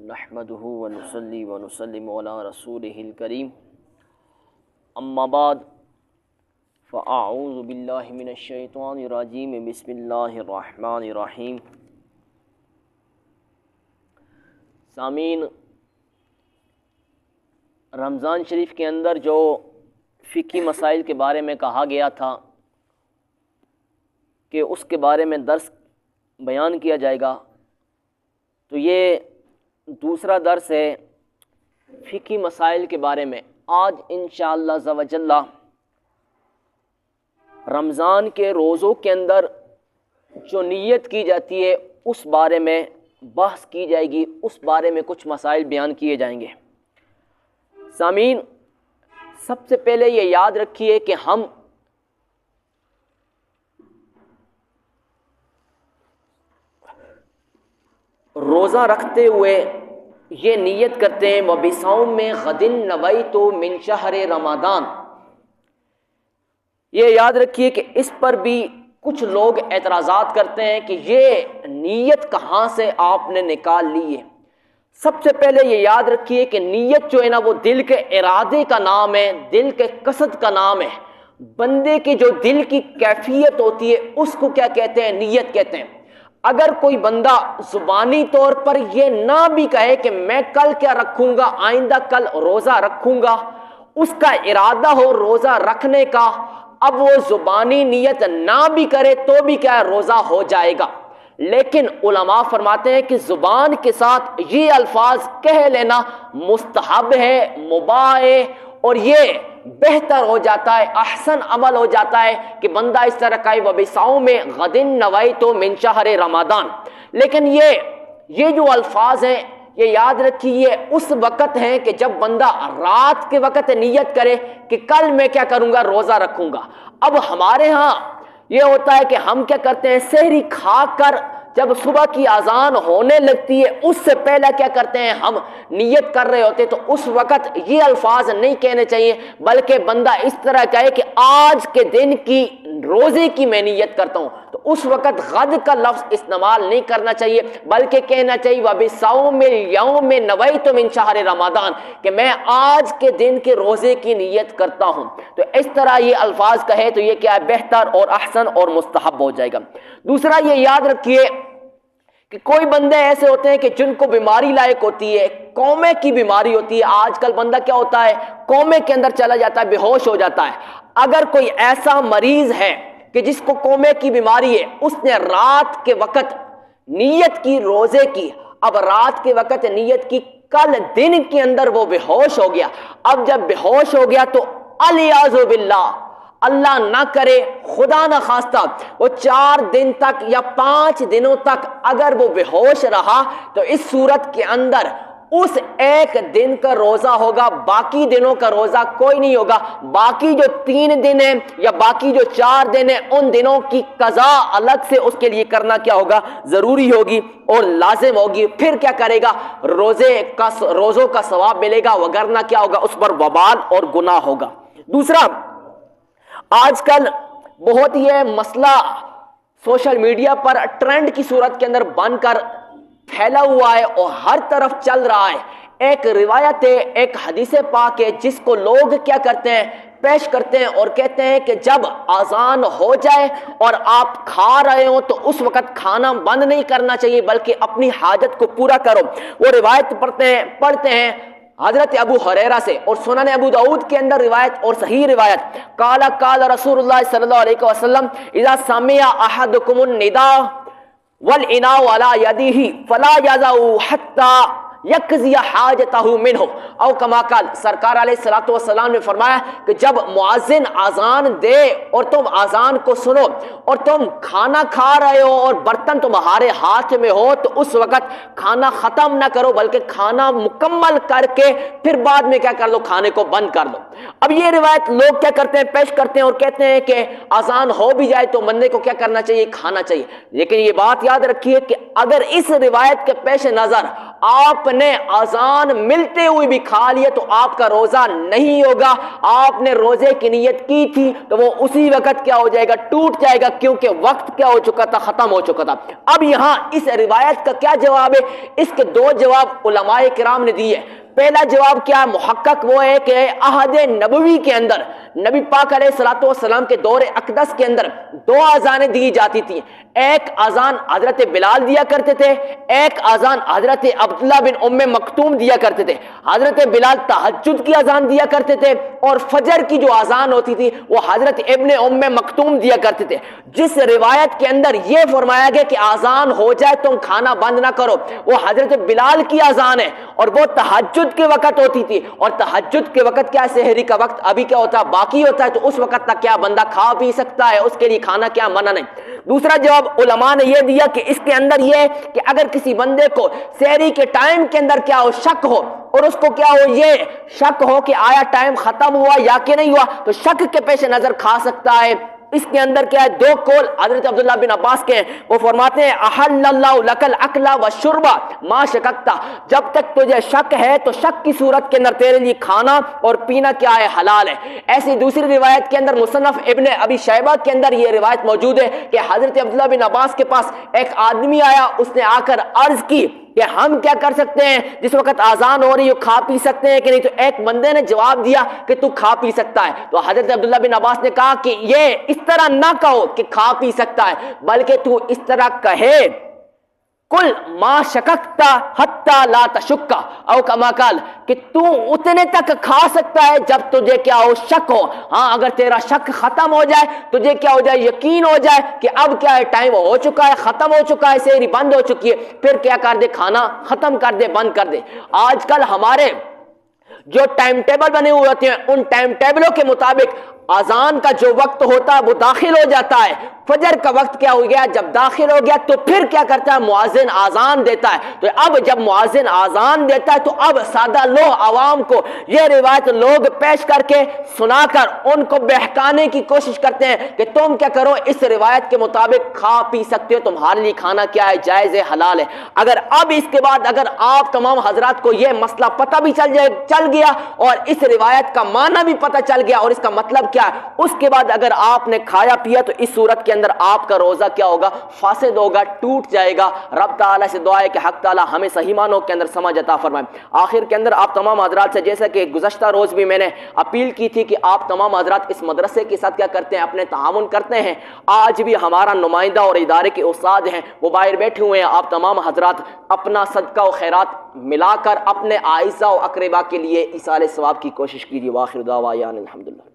نحمده ونصلي ونسلم على رسوله الكريم اما بعد فاعوذ بالله من الشیطان الرجیم بسم اللہ الرحمن الرحیم۔ سامعین، رمضان شریف کے اندر جو فقہی مسائل کے بارے میں کہا گیا تھا کہ اس کے بارے میں درس بیان کیا جائے گا، تو یہ دوسرا درس ہے فقہی مسائل کے بارے میں۔ آج انشاءاللہ عز و جل رمضان کے روزوں کے اندر جو نیت کی جاتی ہے اس بارے میں بحث کی جائے گی، اس بارے میں کچھ مسائل بیان کیے جائیں گے۔ سامعین، سب سے پہلے یہ یاد رکھیے کہ ہم روزہ رکھتے ہوئے یہ نیت کرتے ہیں وَبِصَوْمِ غَدٍ نَوَيْتُ مِنْ شَهْرِ رمضان۔ یہ یاد رکھیے کہ اس پر بھی کچھ لوگ اعتراضات کرتے ہیں کہ یہ نیت کہاں سے آپ نے نکال لی ہے۔ سب سے پہلے یہ یاد رکھیے کہ نیت جو ہے نا وہ دل کے ارادے کا نام ہے، دل کے قصد کا نام ہے۔ بندے کی جو دل کی کیفیت ہوتی ہے اس کو کیا کہتے ہیں؟ نیت کہتے ہیں۔ اگر کوئی بندہ زبانی طور پر یہ نہ بھی کہے کہ میں کل کیا رکھوں گا، آئندہ کل روزہ رکھوں گا، اس کا ارادہ ہو روزہ رکھنے کا، اب وہ زبانی نیت نہ بھی کرے تو بھی کیا روزہ ہو جائے گا۔ لیکن علماء فرماتے ہیں کہ زبان کے ساتھ یہ الفاظ کہہ لینا مستحب ہے، مباح ہے، اور یہ بہتر ہو جاتا ہے، احسن عمل ہو جاتا ہے کہ بندہ اس طرح کہے وَبِصَوْمِ غَدٍ نَوَيْتُ مِنْ شَهْرِ رمضان۔ لیکن یہ جو الفاظ ہیں یہ یاد رکھیے اس وقت ہیں کہ جب بندہ رات کے وقت نیت کرے کہ کل میں کیا کروں گا، روزہ رکھوں گا۔ اب ہمارے ہاں یہ ہوتا ہے کہ ہم کیا کرتے ہیں، سحری کھا کر جب صبح کی اذان ہونے لگتی ہے اس سے پہلے کیا کرتے ہیں، ہم نیت کر رہے ہوتے، تو اس وقت یہ الفاظ نہیں کہنے چاہیے، بلکہ بندہ اس طرح کہے کہ آج کے دن کی روزے کی میں نیت کرتا ہوں، تو اس وقت غد کا لفظ استعمال نہیں کرنا چاہیے، بلکہ کہنا چاہیے وَبِصَوْمِ الْيَوْمِ نَوَيْتُ مِنْ شَهْرِ رمضان، کہ میں آج کے دن کے روزے کی نیت کرتا ہوں۔ تو اس طرح یہ الفاظ کہے تو یہ کیا ہے، بہتر اور احسن اور مستحب ہو جائے گا۔ دوسرا یہ یاد رکھیے کہ کوئی بندے ایسے ہوتے ہیں کہ جن کو بیماری لائق ہوتی ہے، کومے کی بیماری ہوتی ہے۔ آج کل بندہ کیا ہوتا ہے، کومے کے اندر چلا جاتا ہے، بے ہوش ہو جاتا ہے۔ اگر کوئی ایسا مریض ہے کہ جس کو کومے کی بیماری ہے، اس نے رات کے وقت نیت کی روزے کی، اب رات کے وقت نیت کی، کل دن کے اندر وہ بے ہوش ہو گیا۔ اب جب بے ہوش ہو گیا تو الیاذ باللہ، اللہ نہ کرے، خدا نہ خواستہ، وہ 4 دن تک یا 5 دنوں تک اگر وہ بے ہوش رہا تو اس صورت کے اندر اس ایک دن کا روزہ ہوگا، باقی دنوں کا روزہ کوئی نہیں ہوگا۔ باقی جو 3 دن ہیں یا باقی جو 4 دن ہیں ان دنوں کی قضا الگ سے اس کے لیے کرنا کیا ہوگا، ضروری ہوگی اور لازم ہوگی۔ پھر کیا کرے گا، روزوں کا ثواب ملے گا، وگرنہ کیا ہوگا، اس پر وبال اور گناہ ہوگا۔ دوسرا، آج کل بہت یہ مسئلہ سوشل میڈیا پر ٹرینڈ کی صورت کے اندر بن کر پھیلا ہوا ہے اور ہر طرف چل رہا ہے۔ ایک روایت ہے، ایک حدیث پاک ہے جس کو لوگ کیا کرتے ہیں، پیش کرتے ہیں اور کہتے ہیں کہ جب اذان ہو جائے اور آپ کھا رہے ہوں تو اس وقت کھانا بند نہیں کرنا چاہیے بلکہ اپنی حاجت کو پورا کرو۔ وہ روایت پڑھتے ہیں حضرت ابو ہریرہ سے، اور سنن ابو داؤد کے اندر روایت اور صحیح روایت، قال رسول اللہ صلی اللہ علیہ وسلم اذا سمع احدکم النداء والاناء على يده فلا يضع حتى یقضی حاجتہ منہ، او کما قال، سرکار علیہ الصلوۃ والسلام نے فرمایا کہ جب مؤذن اذان دے اور تم اذان کو سنو اور تم کھانا کھا رہے ہو اور برتن تمہارے ہاتھ میں ہو تو اس وقت کھانا ختم نہ کرو بلکہ کھانا مکمل کر کے پھر بعد میں کیا کر لو، کھانے کو بند کر لو۔ اب یہ روایت لوگ کیا کرتے ہیں، پیش کرتے ہیں اور کہتے ہیں کہ اذان ہو بھی جائے تو بندے کو کیا کرنا چاہیے، کھانا چاہیے۔ لیکن یہ بات یاد رکھیے کہ اگر اس روایت کے پیش نظر آپ نے اذان ملتے ہوئے بھی کھا لیے تو آپ کا روزہ نہیں ہوگا. آپ نے روزے کی نیت کی تھی تو وہ اسی وقت کیا ہو جائے گا, ٹوٹ جائے گا, کیونکہ وقت کیا ہو چکا تھا, ختم ہو چکا تھا. اب یہاں اس روایت کا کیا جواب ہے؟ اس کے دو جواب علماء کرام نے دیے. پہلا جواب کیا محقق وہ ہے کہ عہد نبوی کے اندر نبی پاک علیہ الصلوۃ والسلام کے دور اقدس کے اندر دو اذانیں دی جاتی تھیں. ایک اذان حضرت بلال دیا کرتے تھے, ایک اذان حضرت عبداللہ بن ام مکتوم دیا کرتے تھے. حضرت بلال تہجد کی اذان دیا کرتے تھے اور فجر کی جو اذان ہوتی تھی وہ حضرت ابن ام مکتوم دیا کرتے تھے. جس روایت کے اندر یہ فرمایا گیا کہ اذان ہو جائے تم کھانا بند نہ کرو, وہ حضرت بلال کی اذان ہے اور وہ تہجد کے وقت ہوتی تھی. اور تہجد کے وقت کیا سحری کا وقت ابھی کیا ہوتا ہے, باقی ہوتا ہے, تو اس وقت تک کیا بندہ کھا پی سکتا ہے, اس کے لیے کھانا کیا منع نہیں. دوسرا جواب علماء نے یہ دیا کہ اس کے اندر یہ کہ اگر کسی بندے کو سحری کے ٹائم کے اندر کیا ہو, شک ہو, اور اس کو کیا ہو, یہ شک ہو کہ آیا ٹائم ختم ہوا یا کہ نہیں ہوا, تو شک کے پیش نظر کھا سکتا ہے. اس کے اندر کیا ہے, دو قول حضرت عبداللہ بن عباس کے ہیں. وہ فرماتے ہیں احل اللہ لک الاکل والشرب ما شککتا, جب تک تجھے شک ہے تو شک کی صورت کے اندر تیرے لیے کھانا اور پینا کیا ہے, حلال ہے. ایسی دوسری روایت کے اندر مصنف ابن ابی شیبہ کے اندر یہ روایت موجود ہے کہ حضرت عبداللہ بن عباس کے پاس ایک آدمی آیا, اس نے آ کر عرض کی کہ ہم کیا کر سکتے ہیں, جس وقت اذان ہو رہی ہے کھا پی سکتے ہیں کہ نہیں؟ تو ایک بندے نے جواب دیا کہ تو کھا پی سکتا ہے. تو حضرت عبداللہ بن عباس نے کہا کہ یہ اس طرح نہ کہو کہ کھا پی سکتا ہے, بلکہ تو اس طرح کہے کل ما شککتا حتی لا تشکا, او کما قال, کہ تو اتنے تک کھا سکتا ہے جب تجھے کیا ہو, شک ہو. ہاں اگر تیرا شک ختم ہو جائے, تجھے کیا ہو جائے, یقین ہو جائے کہ اب کیا ہے, ٹائم ہو چکا ہے, ختم ہو چکا ہے, سحری بند ہو چکی ہے, پھر کیا کر دے, کھانا ختم کر دے, بند کر دے. آج کل ہمارے جو ٹائم ٹیبل بنے ہوئے ہوتے ہیں, ان ٹائم ٹیبلوں کے مطابق اذان کا جو وقت ہوتا ہے وہ داخل ہو جاتا ہے. فجر کا وقت کیا ہو گیا, جب داخل ہو گیا تو پھر کیا کرتا ہے, مؤذن اذان دیتا ہے. تو اب جب مؤذن اذان دیتا ہے تو اب سادہ لوگ عوام کو یہ روایت لوگ پیش کر کے سنا کر ان کو بہکانے کی کوشش کرتے ہیں کہ تم کیا کرو, اس روایت کے مطابق کھا پی سکتے ہو, تمہارے لیے کھانا کیا ہے, جائز ہے, حلال ہے. اگر اب اس کے بعد اگر آپ تمام حضرات کو یہ مسئلہ پتہ بھی چل گیا اور اس روایت کا معنی بھی پتہ چل گیا اور اس کا مطلب کیا ہے, اس کے بعد اگر آپ نے کھایا پیا تو اس صورت کے اندر آپ کا روزہ کیا ہوگا, فاسد ہوگا, ٹوٹ جائے گا. رب تعالیٰ سے دعا ہے کہ حق تعالیٰ ہمیں صحیح معنوں کے اندر سمجھ عطا فرمائے. آخر کے اندر آپ تمام حضرات سے, جیسا کہ گزشتہ روز بھی میں نے اپیل کی تھی کہ آپ تمام حضرات اس مدرسے کے ساتھ کیا کرتے ہیں, اپنے تعاون کرتے ہیں. آج بھی ہمارا نمائندہ اور ادارے کے استاد ہیں, وہ باہر بیٹھے ہوئے ہیں. آپ تمام حضرات اپنا صدقہ و خیرات ملا کر اپنے اعزاء و اقربا کے لیے ایصال ثواب کی کوشش کیجیے. واخر دعوانا الحمدللہ.